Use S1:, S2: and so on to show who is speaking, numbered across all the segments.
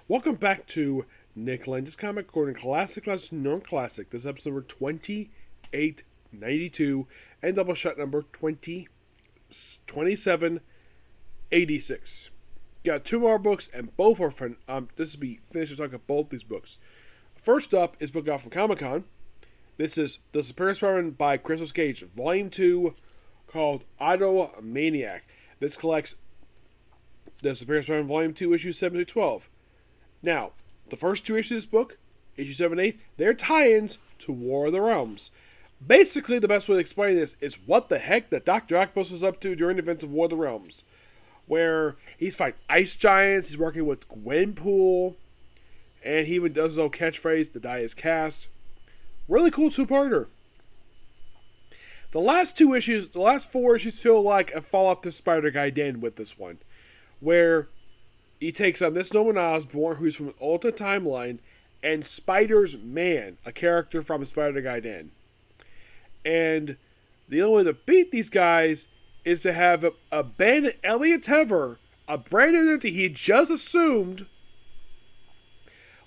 S1: Welcome back to Nick Lenz's Comic Corner, Classic Non-Classic. This is episode number 2892 and Doubleshot number 2786. Got two more books, and both are fun. This will be finished talking about both these books. First up is book out from Comic-Con. This is The Superior Spider-Man by Christos Gage, Volume 2, called Otto-Mantic. This collects The Superior Spider-Man Volume 2, Issues 7 to 12. Now, the first two issues of this book, issue 7 and 8, they're tie-ins to War of the Realms. Basically, the best way to explain this is what the heck that Dr. Octopus was up to during the events of War of the Realms. Where he's fighting ice giants, he's working with Gwenpool, and he even does his own catchphrase, the die is cast. Really cool two-parter. The last four issues feel like a follow-up to Spider-Guy Den with this one. Where he takes on this Norman Osborn, who's from an alternate timeline, and Spider's Man, a character from Spider-Guy Den. And the only way to beat these guys is to have abandon Elliot Tever, a brand new entity he just assumed.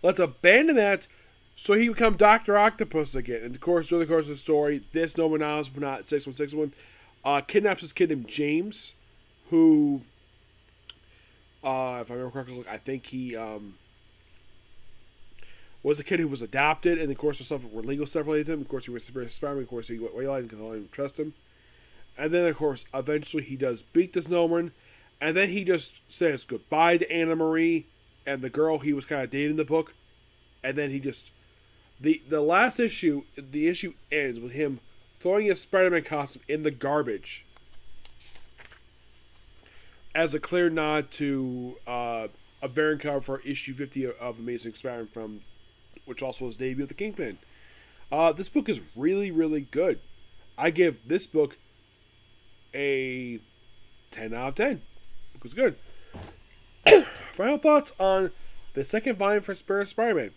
S1: Let's abandon that so he become Dr. Octopus again. And of course, during the course of the story, this Norman Osborn, not 6161, kidnaps this kid named James, who, if I remember correctly, I think he was a kid who was adopted, and of course, were legal separated him. Of course, he was Superior Spider-Man. Of course, he got waylaid because I didn't trust him. And then, of course, eventually he does beat this Norman, and then he just says goodbye to Anna Marie and the girl he was kind of dating in the book, and then he just the last issue, the issue ends with him throwing his Spider-Man costume in the garbage as a clear nod to a variant cover for issue 50 of Amazing Spider-Man, from which also was debut of the Kingpin. This book is really, really good. I give this book a 10 out of 10. The book was good. Final thoughts on the second volume for Superior Spider-Man.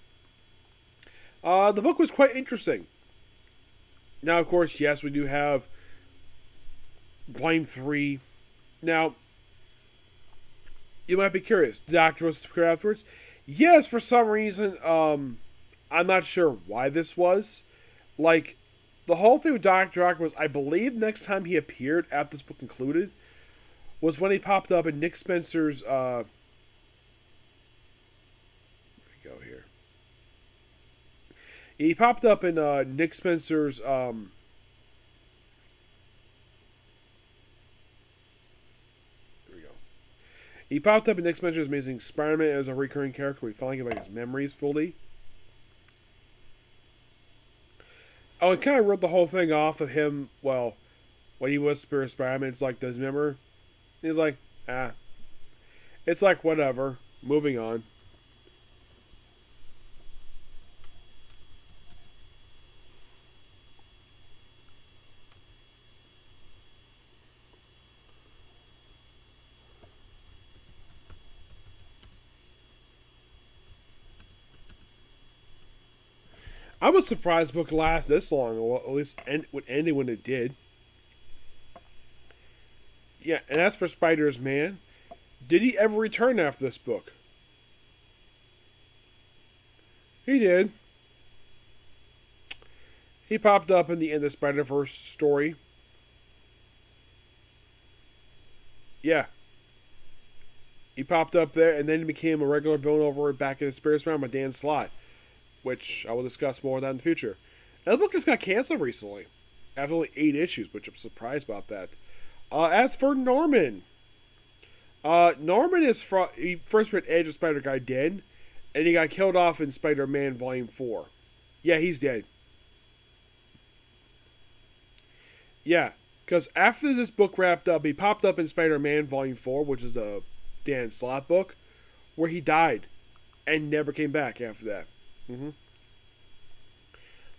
S1: The book was quite interesting. Now, of course, yes, we do have Volume 3. Now, you might be curious. The Doctor was superior afterwards? Yes, for some reason. I'm not sure why this was. Like, the whole thing with Dr. Octopus, I believe next time he appeared after this book concluded was when he popped up in Nick Spencer's, where we go here. He popped up in Nick Spencer's, there we go. He popped up in Nick Spencer's Amazing Spider-Man as a recurring character where he finally got his memories fully. Oh, and kind of wrote the whole thing off of him, well, when he was Superior Spider-Man, it's like, does he remember? He's like, it's like, whatever, moving on. I was surprised the book lasted this long, or at least would end when it did. Yeah, and as for Spider's Man, did he ever return after this book? He did. He popped up in the end of Spider-Verse story. Yeah. He popped up there, and then he became a regular villain over back in the Spirit Spider-Man by Dan Slott, which I will discuss more of that in the future. And the book just got canceled recently, after only 8 issues, which I'm surprised about that. As for Norman, Norman he first appeared Edge of Spider-Guy Den, and he got killed off in Spider-Man Volume 4. Yeah, he's dead. Yeah, because after this book wrapped up, he popped up in Spider-Man Volume 4, which is the Dan Slott book, where he died, and never came back after that.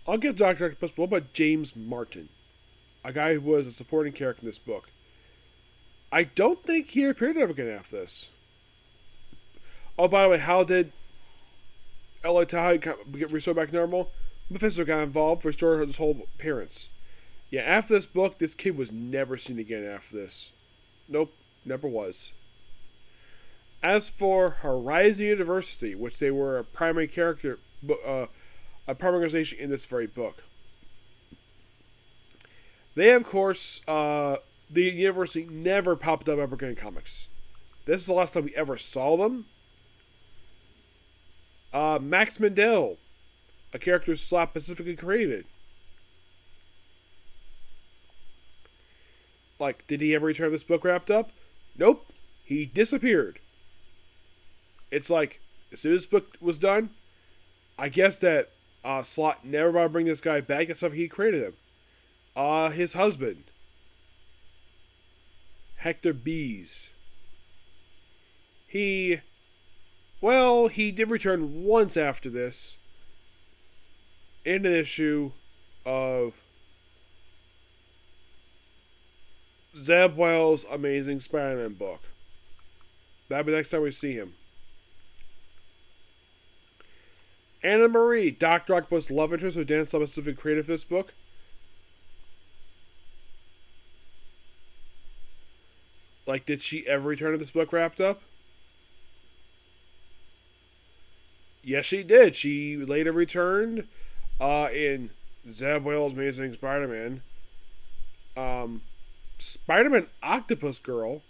S1: I'll give Dr. Octopus, but what about James Martin? A guy who was a supporting character in this book. I don't think he appeared ever again after this. Oh, by the way, how did L.A. Tahoe get restored back to normal? Mephisto got involved, restored his whole appearance. Yeah, after this book, this kid was never seen again after this. Nope, never was. As for Horizon University, which they were a primary character, a primary organization in this very book, they of course, the university never popped up ever in comics. This is the last time we ever saw them. Max Mandel, a character Slot specifically created. Like, did he ever return this book wrapped up? Nope. He disappeared. It's like, as soon as this book was done, I guess that Slot never bothered to bring this guy back and stuff. He created him. His husband, Hector Bees. He did return once after this in an issue of Zeb Wells' Amazing Spider-Man book. That'll be the next time we see him. Anna Marie, Dr. Octopus' love interest, who Dan Slott specifically created for this book. Like, did she ever return to this book wrapped up? Yes, she did. She later returned in Zeb Wells' Amazing Spider-Man. Spider-Man Octopus Girl,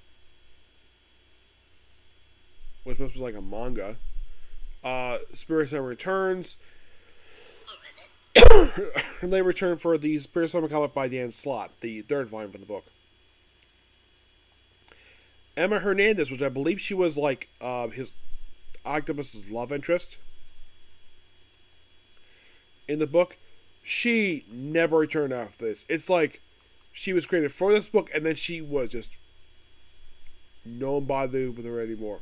S1: which must be like a manga. Spirit Summer Returns. And they return for the Spirit Summer comic by Dan Slott, the third volume of the book. Emma Hernandez, which I believe she was like his Octopus's love interest in the book, she never returned after this. It's like she was created for this book, and then she was just no one bothered with her anymore.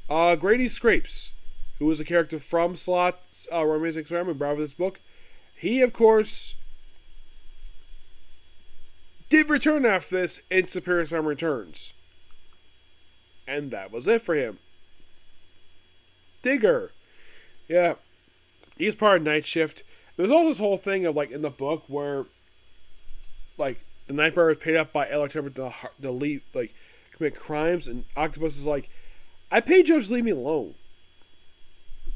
S1: Grady Scrapes, who was a character from Slott's Amazing Spider-Man, brought over this book. He, of course, did return after this in Superior Spider-Man Returns. And that was it for him. Digger. Yeah. He's part of Night Shift. There's all this whole thing of, like, in the book where, like, the Nightmare is paid up by Electro to leave, like, commit crimes, and Octopus is like, I paid you, just leave me alone.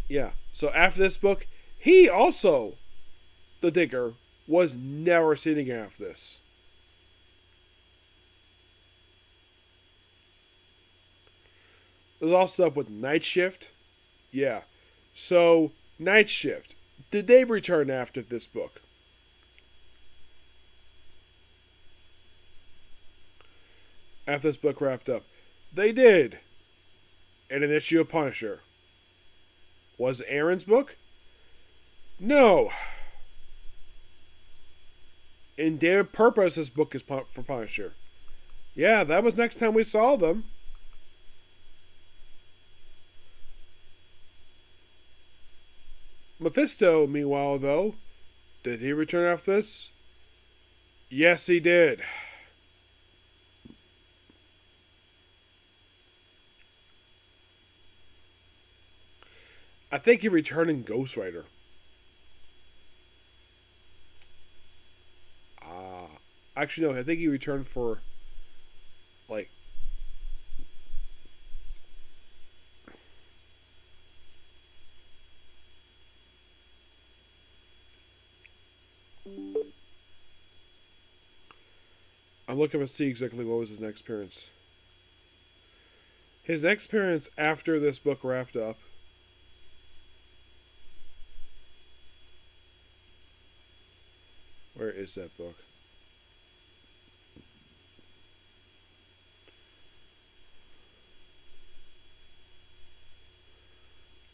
S1: Yeah. So after this book, he also, the Digger, was never seen again after this. There's also stuff with Night Shift. Yeah. So, Night Shift. Did they return after this book? After this book wrapped up. They did. In an issue of Punisher. Was it Aaron's book? No. In David Purpose's book is for Punisher. Yeah, that was next time we saw them. Mephisto, meanwhile, though, did he return after this? Yes, he did. I think he returned in Ghost Rider. Actually, no, I think he returned for, like, I'm looking to see exactly what was his next appearance. His next appearance after this book wrapped up Where is that book?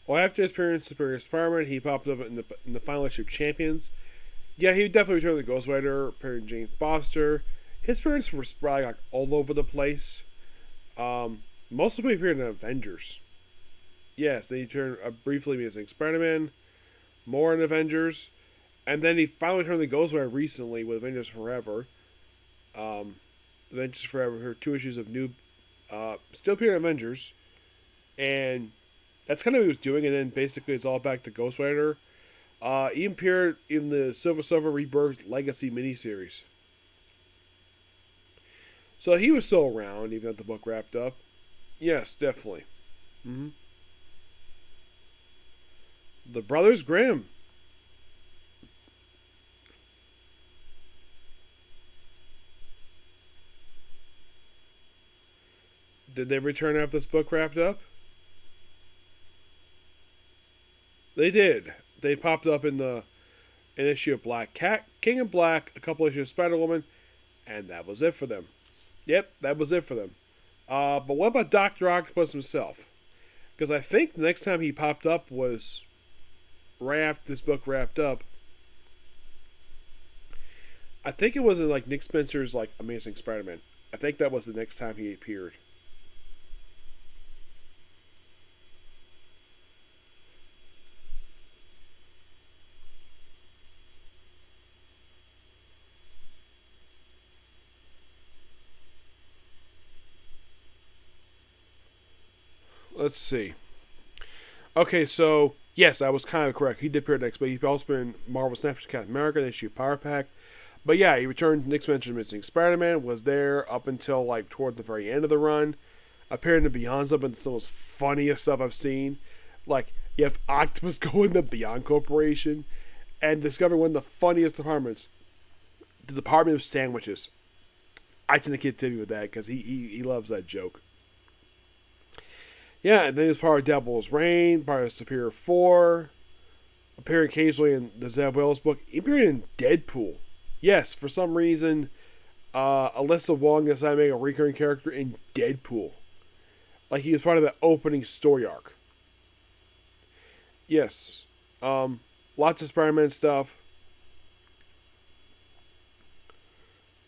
S1: Well, after his appearance in Superior Spider-Man, he popped up in the final issue of Champions. Yeah, he definitely returned to the Ghost Rider, appeared in Jane Foster. His appearances were spread like all over the place. Most of them appeared in Avengers. Yes, then he turned briefly Amazing Spider-Man, more in Avengers, and then he finally turned to Ghost Rider recently with Avengers Forever. Avengers Forever, her 2 issues of new, still appeared in Avengers, and that's kind of what he was doing, and then basically it's all back to Ghost Rider. He appeared in the Silver Surfer Rebirth Legacy miniseries. So he was still around, even if the book wrapped up. Yes, definitely. Mm-hmm. The Brothers Grimm. Did they return after this book wrapped up? They did. They popped up in the an issue of Black Cat, King of Black, a couple issues of Spider Woman, and that was it for them. Yep, that was it for them. But what about Doctor Octopus himself? Because I think the next time he popped up was right after this book wrapped up. I think it was in like Nick Spencer's like Amazing Spider-Man. I think that was the next time he appeared. Let's see. Okay, so yes, I was kind of correct. He did appear next, but he's also been Marvel Snapshot Captain America, the issue Power Pack. But yeah, he returned. Nick Spencer's Missing Spider-Man was there up until like toward the very end of the run. Appeared in the Beyond stuff, and some of the funniest stuff I've seen. Like you have Octopus go in the Beyond Corporation and discover one of the funniest departments, the Department of Sandwiches. I tend to kid Timmy with that because he loves that joke. Yeah, and then he was part of Devil's Reign, part of Superior 4, appeared occasionally in the Zeb Wells book. He appeared in Deadpool. Yes, for some reason, Alyssa Wong decided to make a recurring character in Deadpool. Like he was part of the opening story arc. Yes. Lots of Spider-Man stuff.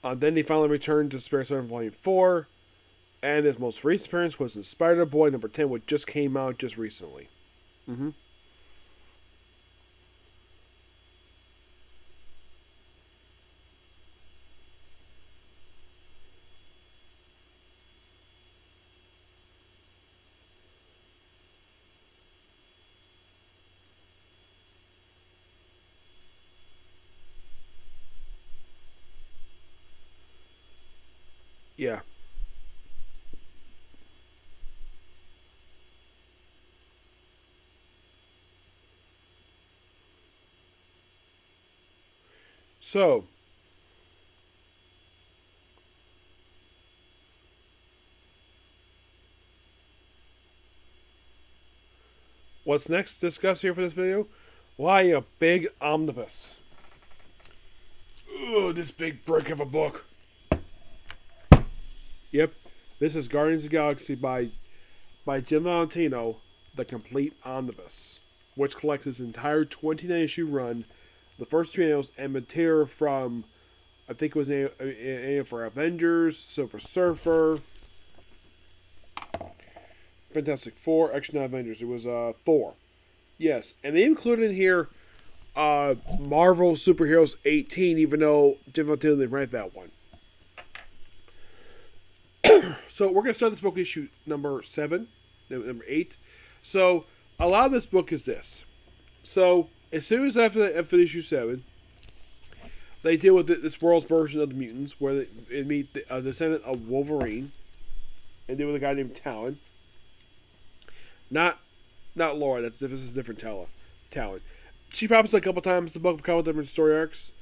S1: Then he finally returned to Spider-Man Volume 4. And his most recent appearance was in Spider-Boy number 10, which just came out just recently. Mm-hmm. Yeah. So, what's next to discuss here for this video? Why a big omnibus? Ugh, this big brick of a book. Yep, this is Guardians of the Galaxy by Jim Valentino, the complete omnibus, which collects his entire 29 issue run, the first two annuals, and material from, I think it was an for Avengers, Silver Surfer, Fantastic Four, actually not Avengers, it was Thor. Yes, and they included in here Marvel Superheroes 18, even though Jim Valentino didn't write that one. So we're going to start this book issue number 7, number 8. So a lot of this book is this. So as soon as after issue 7, they deal with this world's version of the mutants, where they meet a descendant of Wolverine, and deal with a guy named Talon. Not Laura. This is a different Talon. She pops up a couple times in the book, a couple different story arcs.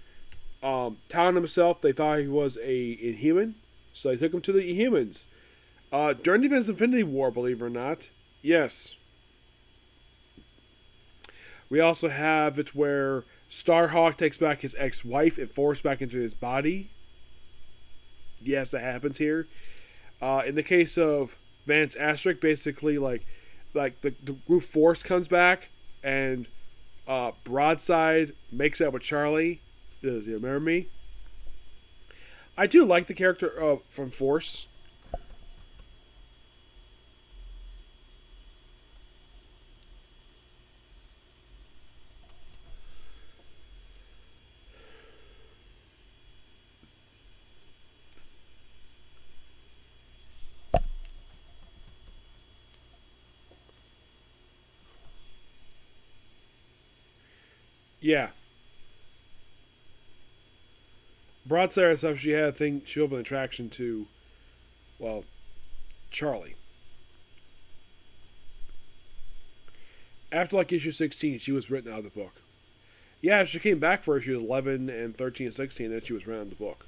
S1: Talon himself, they thought he was a Inhuman, so they took him to the Inhumans. During the events of Infinity War, believe it or not, yes. We also have it where Starhawk takes back his ex-wife and forced back into his body. Yes, that happens here. In the case of Vance Asterisk, basically like the group Force comes back and Broadside makes out with Charlie. Does he remember me? I do like the character from Force. Yeah. Broadside herself, she had a thing, she opened an attraction to, well, Charlie. After like issue 16, she was written out of the book. Yeah, she came back for issues 11 and 13 and 16, and then she was written out of the book.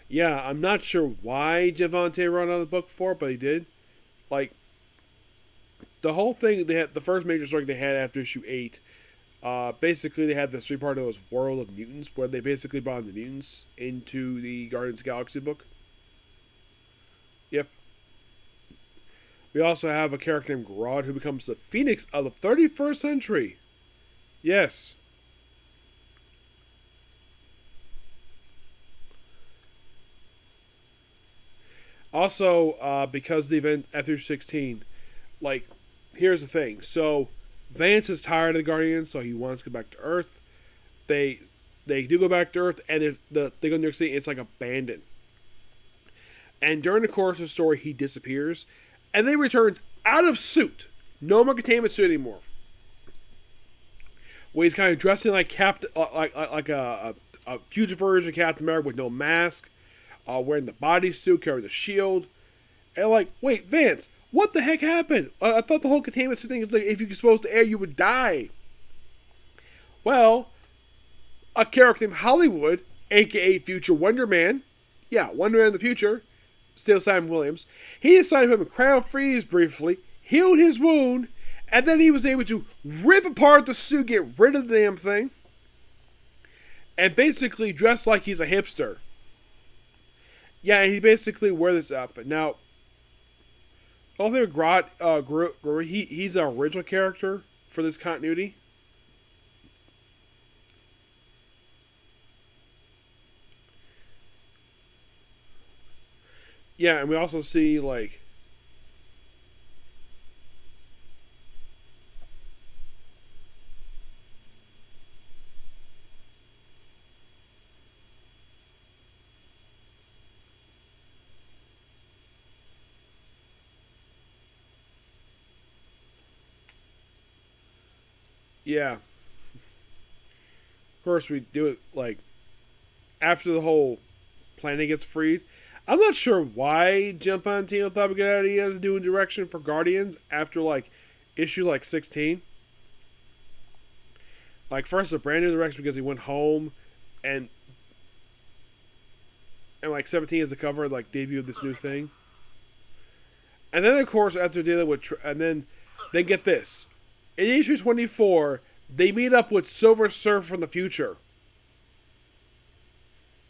S1: Yeah, I'm not sure why Javante ran out of the book for, but he did. Like, the whole thing, they had the first major story they had after issue 8. Basically, they had this 3-part of this World of Mutants, where they basically brought the mutants into the Guardians of the Galaxy book. Yep. We also have a character named Grodd who becomes the Phoenix of the 31st century. Yes. Also, because the event after 16, like, here's the thing. So, Vance is tired of the Guardians, so he wants to go back to Earth. They do go back to Earth, and they go to New York City, it's like abandoned. And during the course of the story, he disappears, and then he returns out of suit. No more containment suit anymore. Where he's kind of dressing like a future version of Captain America with no mask, wearing the bodysuit, carrying the shield. And like, wait, Vance, what the heck happened? I thought the whole containment suit thing was like, if you're exposed to air, you would die. Well, a character named Hollywood, aka Future Wonder Man, yeah, Wonder Man in the future, still Simon Williams, he decided to put him in cryo freeze briefly, healed his wound, and then he was able to rip apart the suit, get rid of the damn thing, and basically dress like he's a hipster. Yeah, and he basically wear this outfit. Now, the only thing with Grodd, he's an original character for this continuity. Yeah, and we also see, like, yeah. Of course, we do it, like, after the whole planet gets freed. I'm not sure why Jim Valentino thought it was a good idea to do a direction for Guardians after, like, issue, like, 16. Like, first a brand new direction because he went home, and like, 17 is the cover, like, debut of this new thing. And then, of course, after dealing with, and then get this. In issue 24, they meet up with Silver Surfer from the future.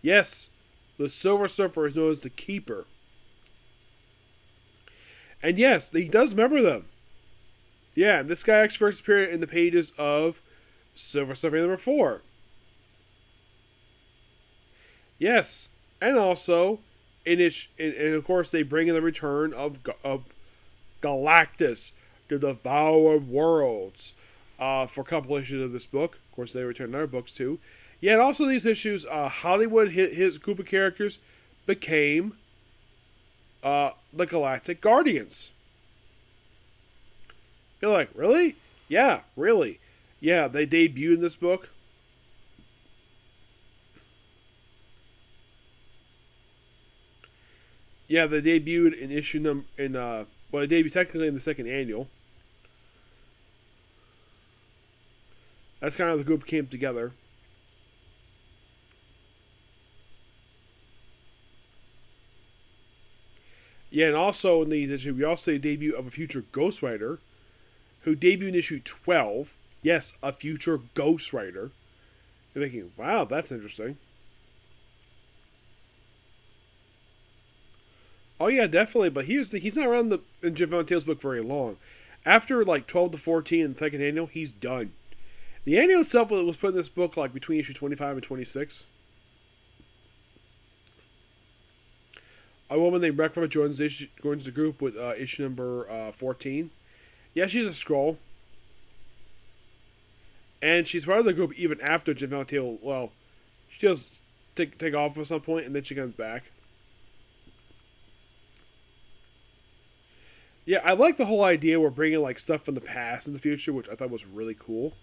S1: Yes, the Silver Surfer is known as the Keeper. And yes, he does remember them. Yeah, this guy actually first appeared in the pages of Silver Surfer number 4. Yes, and also, and of course, they bring in the return of Galactus, to devour worlds, for a couple issues of this book. Of course, they return other books too. Yeah, and also these issues, Hollywood, his group of characters, became the Galactic Guardians. You're like, really? Yeah, really. Yeah, they debuted in this book. Yeah, they debuted in issue number well, they debuted technically in the second annual. That's kind of how the group came together. Yeah, and also in these issues, we also see a debut of a future Ghost Rider, who debuted in issue 12. Yes, a future Ghost Rider. You're thinking, wow, that's interesting. Oh yeah, definitely. But he's not around in Jim Valentino's book very long. After like 12 to 14 in the second annual, he's done. The annual itself was put in this book like between issue 25 and 26. A woman named Rekma joins the group with issue number 14. Yeah, she's a Skrull. And she's part of the group even after Jim Valentino. Well, she does take off at some point, and then she comes back. Yeah, I like the whole idea we're bringing like stuff from the past in the future, which I thought was really cool.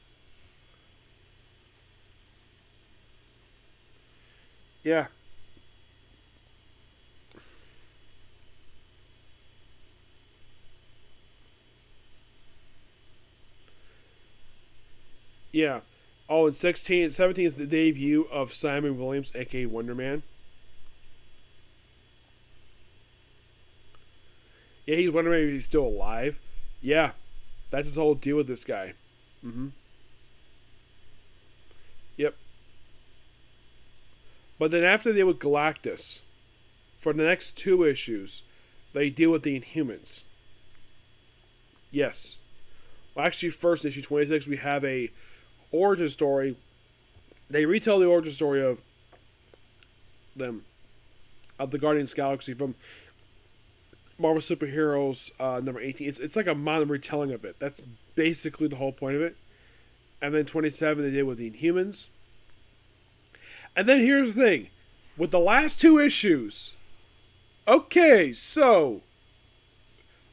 S1: Yeah. Yeah. Oh, and 17 is the debut of Simon Williams, aka Wonder Man. Yeah, he's Wonder Man if he's still alive. Yeah, that's his whole deal with this guy. Mm-hmm. Yep. But then after they deal with Galactus, for the next 2 issues, they deal with the Inhumans. Yes. Well, actually, first in issue 26, we have a origin story. They retell the origin story of them, of the Guardians of the Galaxy from Marvel Superheroes number 18. It's like a modern retelling of it. That's basically the whole point of it. And then 27, they did with the Inhumans. And then here's the thing. With the last 2 issues, okay, so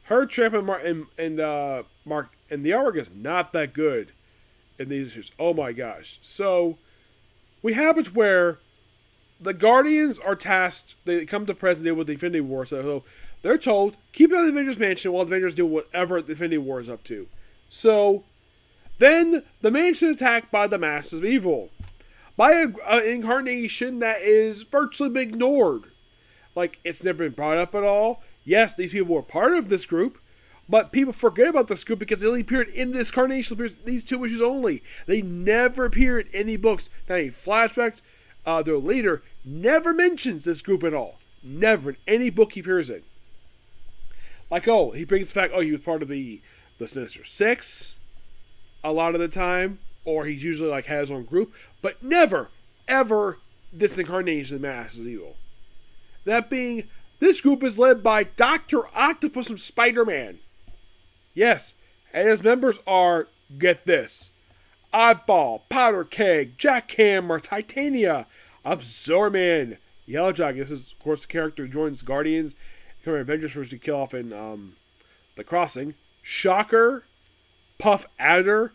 S1: her Tramp and Mark and the artwork is not that good in these issues. Oh my gosh. So we have it where the Guardians are tasked, they come to present day with the Infinity War, so they're told, keep it on the Avengers Mansion while the Avengers do whatever the Infinity War is up to. So then the mansion is attacked by the Masters of Evil. By an incarnation that is virtually ignored. Like, it's never been brought up at all. Yes, these people were part of this group, but people forget about this group because they only appeared in this incarnation, these 2 issues only. They never appeared in any books. Not any flashbacks. Their leader never mentions this group at all. Never in any book he appears in. Like, oh, he brings the fact, oh, he was part of the Sinister Six a lot of the time, or he's usually like has his own group, but never, ever this incarnation of the Masters of Evil. That being, this group is led by Dr. Octopus from Spider-Man. Yes, and his members are, get this, Oddball, Powder Keg, Jackhammer, Titania, Absorbman, Yellowjacket. This is, of course, the character who joins Guardians, becoming Avengers first to kill off in The Crossing. Shocker, Puff Adder,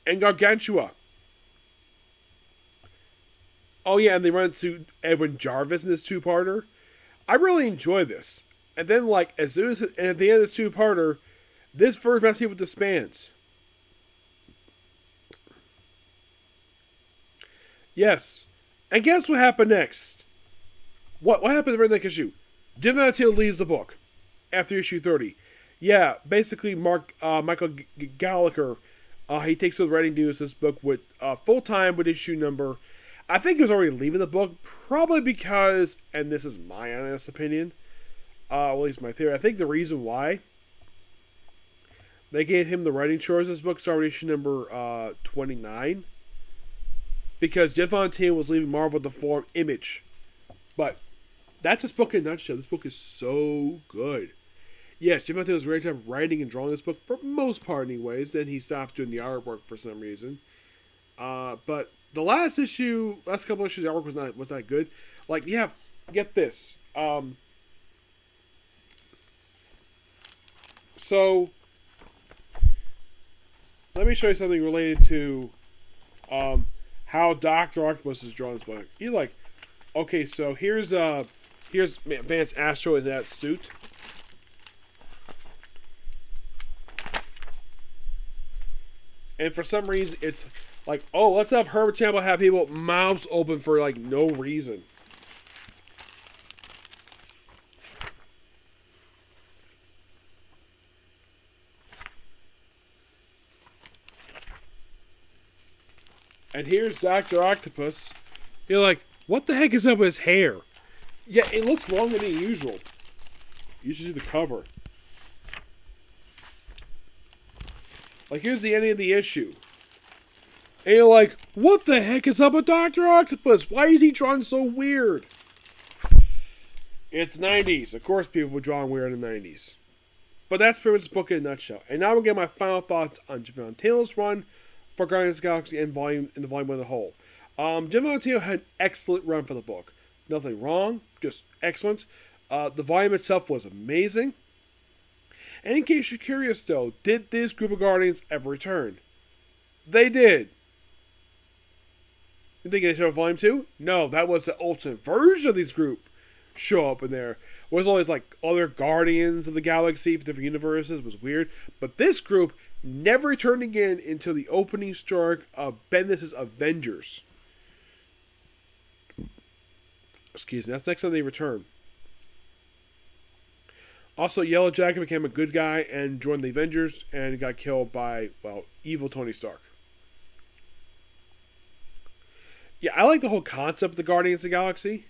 S1: and Gargantua. Oh yeah, and they run into Edwin Jarvis in this 2-parter. I really enjoy this. And then, like, as soon as and at the end of this 2-parter, this first message with disbands. Yes. And guess what happened next? What happened in the very next issue? Jim Valentino leaves the book after issue 30. Yeah, basically Michael Gallagher, he takes over the writing duties of this book with full-time with issue number. I think he was already leaving the book, probably because, and this is my honest opinion, at least my theory, I think the reason why they gave him the writing chores of this book started issue number 29, because Jeff Valentino was leaving Marvel to form Image. But that's this book in a nutshell. This book is so good. Yes, Jim Valentino was ready to have writing and drawing this book for most part anyways. Then he stopped doing the artwork for some reason. But the last couple issues, the artwork was not good. Like, yeah, get this. So let me show you something related to how Dr. Octopus is drawing this book. You're like, okay, so here's Vance Astro in that suit. And for some reason, it's like, oh, let's have Herbert Chamberlain have people mouths open for, like, no reason. And here's Dr. Octopus. You're like, what the heck is up with his hair? Yeah, it looks longer than usual. You should see the cover. Like, here's the ending of the issue. And you're like, what the heck is up with Dr. Octopus? Why is he drawn so weird? It's 90s. Of course people were drawing weird in the 90s. But that's pretty much the book in a nutshell. And now we'll get my final thoughts on Jim Valentino's run for Guardians of the Galaxy and the volume as a whole. Jim Valentino had an excellent run for the book. Nothing wrong, just excellent. The volume itself was amazing. And in case you're curious though, did this group of Guardians ever return? They did. You think they show up volume 2? No, that was the ultimate version of this group show up in there. It was always like other Guardians of the Galaxy for different universes. It was weird. But this group never returned again until the opening story of Bendis' Avengers. Excuse me, that's next time they return. Also, Yellow Jacket became a good guy and joined the Avengers and got killed by, well, evil Tony Stark. Yeah, I like the whole concept of the Guardians of the Galaxy.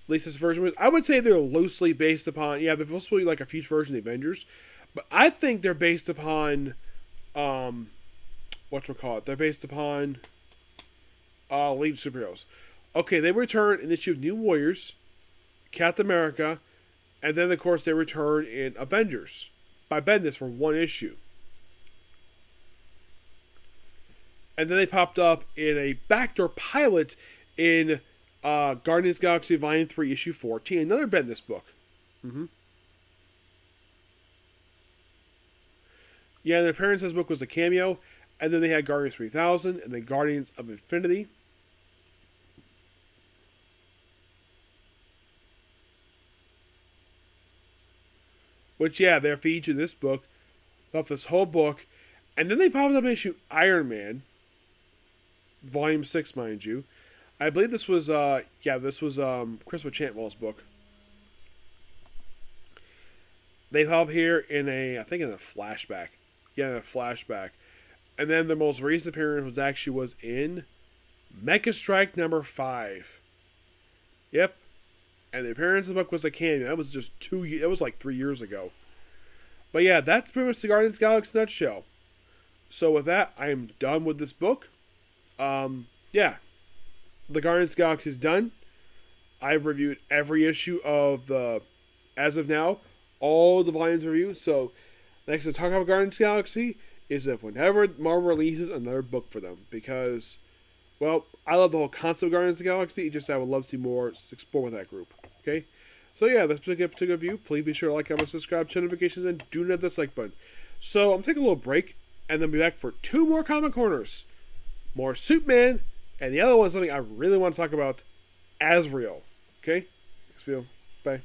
S1: At least this version. I would say they're loosely based upon, they're supposed to be like a future version of the Avengers. But I think they're based upon, whatchamacallit? They're based upon League of Superheroes. Okay, they return in the issue of New Warriors, Captain America, and then, of course, they return in Avengers by Bendis for one issue. And then they popped up in a backdoor pilot in Guardians of the Galaxy Volume 3, Issue 14, another Bendis book. Yeah, and the appearance of this book was a cameo, and then they had Guardians 3000, and then Guardians of Infinity. Which, they're featured in this book, of this whole book, and then they popped up in issue Iron Man, Volume 6, mind you. I believe this was, Christopher Chantwell's book. They pop up here in a flashback. Yeah, in a flashback. And then the most recent appearance was in Mecha Strike number 5. Yep. And the appearance of the book was a cameo. That was just it was like 3 years ago. But yeah, that's pretty much the Guardians of the Galaxy nutshell. So with that, I am done with this book. The Guardians of the Galaxy is done. I've reviewed every issue of as of now, all the volumes reviewed. So next to talk about Guardians of the Galaxy is if whenever Marvel releases another book for them. Because, well, I love the whole concept of Guardians of the Galaxy. Just I would love to see more explore with that group. Okay? So yeah, that's particular review. Please be sure to like, comment, subscribe, turn notifications, and do not hit the like button. So I'm taking a little break, and then be back for 2 more Comic Corners. More Superman, and the other one is something I really want to talk about, Azrael. Okay? Thanks, Phil. Bye.